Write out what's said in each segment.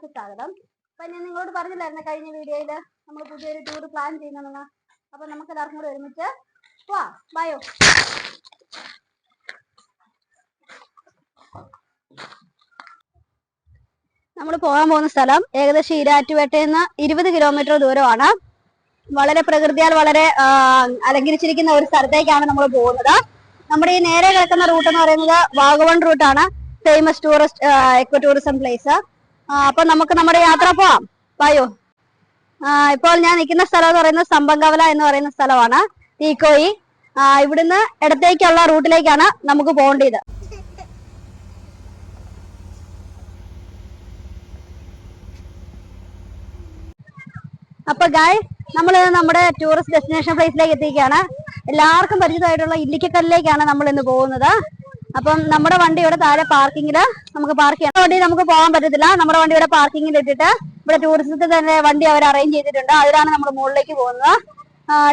എല്ലാവർക്കും സ്വാഗതം. അപ്പൊ ഞാൻ നിങ്ങളോട് പറഞ്ഞില്ലായിരുന്നു കഴിഞ്ഞ വീഡിയോയിൽ നമ്മൾ പുതിയൊരു ടൂർ പ്ലാൻ ചെയ്യുന്നതെന്ന്. അപ്പൊ നമുക്ക് എല്ലാവർക്കും കൂടെ ഒരുമിച്ച് പോവാം. ബയോ നമ്മൾ പോകാൻ പോകുന്ന സ്ഥലം ഏകദേശം ഈരാറ്റുപേട്ടയിൽ നിന്ന് 20 കിലോമീറ്റർ ദൂരമാണ്. വളരെ പ്രകൃതിയാൽ വളരെ അലങ്കരിച്ചിരിക്കുന്ന ഒരു സ്ഥലത്തേക്കാണ് നമ്മൾ പോകുന്നത്. നമ്മുടെ ഈ നേരെ കിടക്കുന്ന റൂട്ട് എന്ന് പറയുന്നത് വാഗമൺ റൂട്ടാണ്, famous tourist eco tourism place. അപ്പൊ നമുക്ക് നമ്മുടെ യാത്ര പോവാം. വായോ. ഇപ്പോൾ ഞാൻ നിൽക്കുന്ന സ്ഥലം എന്ന് പറയുന്നത് സമ്പങ്കവല എന്ന് പറയുന്ന സ്ഥലമാണ്, തീക്കോയി. ഇവിടുന്ന് ഇടത്തേക്കുള്ള റൂട്ടിലേക്കാണ് നമുക്ക് പോകേണ്ടത്. അപ്പൊ ഗായ്, നമ്മൾ നമ്മുടെ ടൂറിസ്റ്റ് ഡെസ്റ്റിനേഷൻ പ്ലേസിലേക്ക് എത്തിക്കുകയാണ്. എല്ലാവർക്കും പരിചിതമായിട്ടുള്ള ഇല്ലിക്കക്കല്ലിലേക്കാണ് നമ്മൾ ഇന്ന് പോകുന്നത്. അപ്പം നമ്മുടെ വണ്ടി ഇവിടെ താഴെ പാർക്കിങ്ങില് നമുക്ക് പാർക്ക് ചെയ്യാം. വണ്ടി നമുക്ക് പോകാൻ പറ്റത്തില്ല. നമ്മുടെ വണ്ടി ഇവിടെ പാർക്കിങ്ങിൽ ഇട്ടിട്ട് ഇവിടെ ടൂറിസത്തിൽ തന്നെ വണ്ടി അവർ അറേഞ്ച് ചെയ്തിട്ടുണ്ട്. അതിലാണ് നമ്മൾ മുകളിലേക്ക് പോകുന്നത്.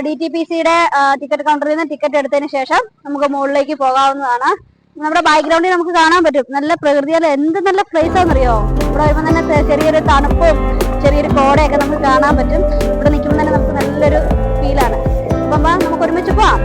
DTPCയുടെ ടിക്കറ്റ് കൗണ്ടറിൽ നിന്ന് ടിക്കറ്റ് എടുത്തതിന് ശേഷം നമുക്ക് മുകളിലേക്ക് പോകാവുന്നതാണ്. നമ്മുടെ ബാക്ക്ഗ്രൗണ്ടിൽ നമുക്ക് കാണാൻ പറ്റും നല്ല പ്രകൃതിയിൽ എന്ത് നല്ല പ്ലേസ് ആണെന്നറിയോ. ഇവിടെ വരുമ്പോൾ തന്നെ ചെറിയൊരു തണുപ്പും ചെറിയൊരു കോടയൊക്കെ നമുക്ക് കാണാൻ പറ്റും. ഇവിടെ നിൽക്കുമ്പോൾ തന്നെ നമുക്ക് നല്ലൊരു ഫീലാണ്. അപ്പം നമുക്ക് ഒരുമിച്ച് പോവാം.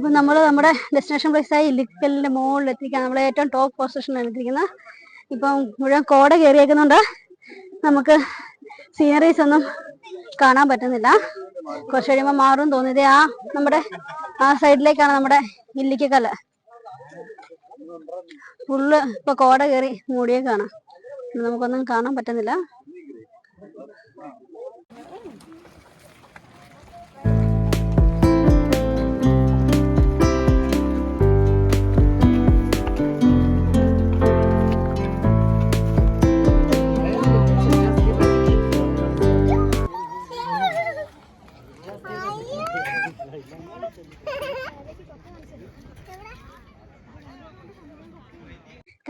അപ്പൊ നമ്മൾ നമ്മുടെ ഡെസ്റ്റിനേഷൻ പ്ലേസായി ഇല്ലിക്കലിന്റെ മുകളിൽ എത്തിക്കാൻ നമ്മൾ ഏറ്റവും ടോപ്പ് പൊസിഷനിലാണ് എത്തിക്കുന്നത്. ഇപ്പം മുഴുവൻ കോട കയറിയേക്കുന്നുണ്ട്. നമുക്ക് സീനറീസ് ഒന്നും കാണാൻ പറ്റുന്നില്ല. കുറച്ച് കഴിയുമ്പോൾ മാറും തോന്നിയത്. നമ്മുടെ സൈഡിലേക്കാണ് നമ്മുടെ ഇല്ലിക്കക്കല്ല്. ഫുള്ള് ഇപ്പൊ കോട കയറി മൂടിയേക്കാണ്, നമുക്കൊന്നും കാണാൻ പറ്റുന്നില്ല.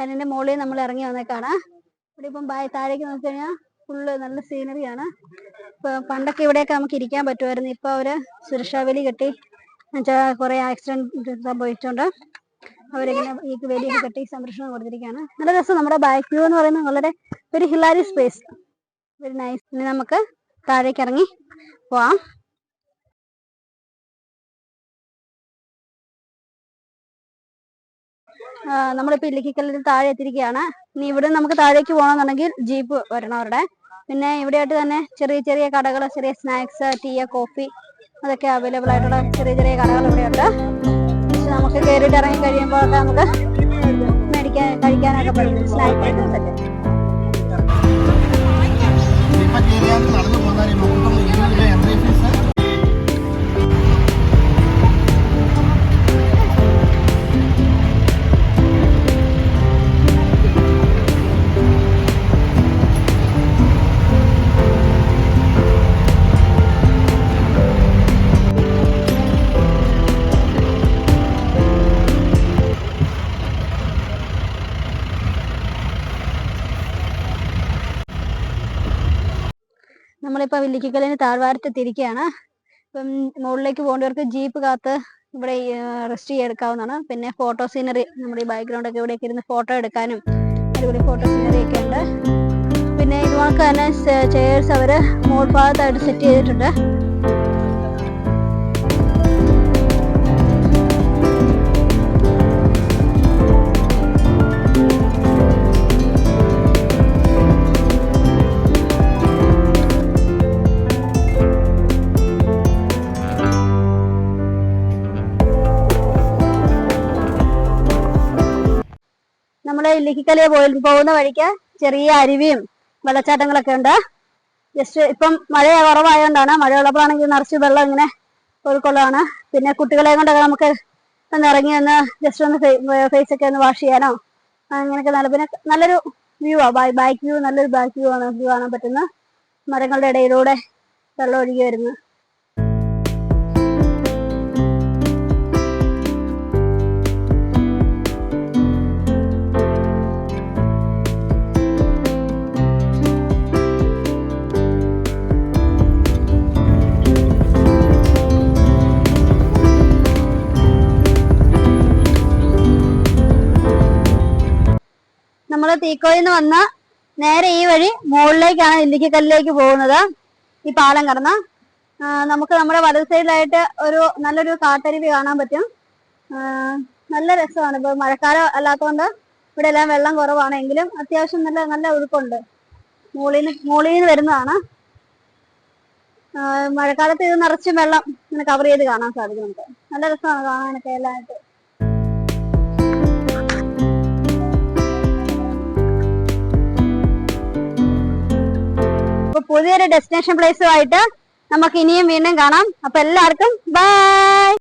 കല്ലിന്റെ മുകളിൽ നമ്മൾ ഇറങ്ങി വന്നേക്കാണ്. ഇവിടെ ഇപ്പം താഴേക്ക് നോക്കി കഴിഞ്ഞാൽ ഫുള്ള് നല്ല സീനറിയാണ്. ഇപ്പൊ പണ്ടൊക്കെ ഇവിടെയൊക്കെ നമുക്ക് ഇരിക്കാൻ പറ്റുമായിരുന്നു. ഇപ്പൊ അവര് സുരക്ഷാ വേലി കെട്ടി കുറെ ആക്സിഡന്റ് സംഭവിച്ചോണ്ട് അവരിങ്ങനെ ഈ വേലിയൊക്കെ കെട്ടി സംരക്ഷണം കൊടുത്തിരിക്കുകയാണ്. നല്ല രസം. നമ്മുടെ ബാക്ക് വ്യൂ എന്ന് പറയുന്നത് വളരെ ഒരു ഹിലാരി സ്പേസ്, വെരി നൈസ്. ഇനി നമുക്ക് താഴേക്ക് ഇറങ്ങി പോവാം. നമ്മളിപ്പോ ഇല്ലിക്കക്കല്ലിന് താഴെ എത്തിയിരിക്കുകയാണ്. ഇനി ഇവിടെ നമുക്ക് താഴേക്ക് പോകണമെന്നുണ്ടെങ്കിൽ ജീപ്പ് വരണം അവരുടെ. പിന്നെ ഇവിടെയായിട്ട് തന്നെ ചെറിയ ചെറിയ കടകൾ, ചെറിയ സ്നാക്സ്, ടീ, കോഫി അതൊക്കെ അവൈലബിൾ ആയിട്ടുള്ള ചെറിയ ചെറിയ കടകൾ ഇവിടെയുണ്ട്. പക്ഷെ നമുക്ക് കയറിയിട്ട് ഇറങ്ങി കഴിയുമ്പോൾ നമുക്ക് കഴിക്കാനൊക്കെ പറ്റും സ്നാക്സ് ഐറ്റംസ് ഒക്കെ. നമ്മളിപ്പോ ഇല്ലിക്കക്കല്ലിന് താഴ്വാരത്തെത്തിയിരിക്കുകയാണ്. ഇപ്പം മുകളിലേക്ക് പോകേണ്ടവർക്ക് ജീപ്പ് കാത്ത് ഇവിടെ റെസ്റ്റ് ചെയ്തെടുക്കാവുന്നതാണ്. പിന്നെ ഫോട്ടോ സീനറി, നമ്മുടെ ഈ ബാക്ക്ഗ്രൗണ്ട് ഒക്കെ ഇവിടെയൊക്കെ ഇരുന്ന് ഫോട്ടോ എടുക്കാനും അടിപൊളി ഫോട്ടോ സീനറി ഒക്കെ ഉണ്ട്. പിന്നെ ഇതുപോലെ തന്നെ ചെയർസ് അവര് മോൾ ഭാഗത്തായിട്ട് സെറ്റ് ചെയ്തിട്ടുണ്ട്. ഇല്ലിക്കക്കല്ല് പോകുന്ന വഴിക്ക് ചെറിയ അരുവിയും വെള്ളച്ചാട്ടങ്ങളൊക്കെ ഉണ്ട്. ജസ്റ്റ് ഇപ്പം മഴ കുറവായതുകൊണ്ടാണ്. മഴയുള്ളപ്പോഴാണെങ്കിൽ നിറച്ച് വെള്ളം ഇങ്ങനെ ഒഴുക്കുള്ളതാണ്. പിന്നെ കുട്ടികളെ കൊണ്ടൊക്കെ നമുക്ക് ഒന്ന് ഇറങ്ങി ഒന്ന് ജസ്റ്റ് ഒന്ന് ഫേസ് ഒക്കെ ഒന്ന് വാഷ് ചെയ്യാനോ അങ്ങനെയൊക്കെ നല്ല. പിന്നെ നല്ലൊരു വ്യൂ ആ, ബാക്ക് വ്യൂ, നല്ലൊരു ബാക്ക് വ്യൂ ആണ് നമുക്ക് കാണാൻ പറ്റുന്ന. മരങ്ങളുടെ ഇടയിലൂടെ വെള്ളം ഒഴുകി വരുന്നു. നമ്മള് തീക്കോയിന്ന് വന്ന നേരെ ഈ വഴി മുകളിലേക്കാണ് ഇല്ലിക്കക്കല്ലിലേക്ക് പോകുന്നത്. ഈ പാലം കടന്ന് നമുക്ക് നമ്മുടെ വലത് സൈഡിലായിട്ട് നല്ലൊരു കാട്ടരുവി കാണാൻ പറ്റും. നല്ല രസമാണ്. ഇപ്പൊ മഴക്കാലം അല്ലാത്തതുകൊണ്ട് ഇവിടെ എല്ലാം വെള്ളം കുറവാണെങ്കിലും അത്യാവശ്യം നല്ല ഒഴുക്കുണ്ട്. മുകളിൽ വരുന്നതാണ്. മഴക്കാലത്ത് ഇത് നിറച്ചും വെള്ളം ഇങ്ങനെ കവർ ചെയ്ത് കാണാൻ സാധിക്കുന്നുണ്ട്. നല്ല രസമാണ് കാണാനൊക്കെ എല്ലാമായിട്ട്. പുതിയൊരു ഡെസ്റ്റിനേഷൻ പ്ലേസുമായിട്ട് നമുക്ക് ഇനിയും വീണ്ടും കാണാം. അപ്പൊ എല്ലാവർക്കും ബൈ.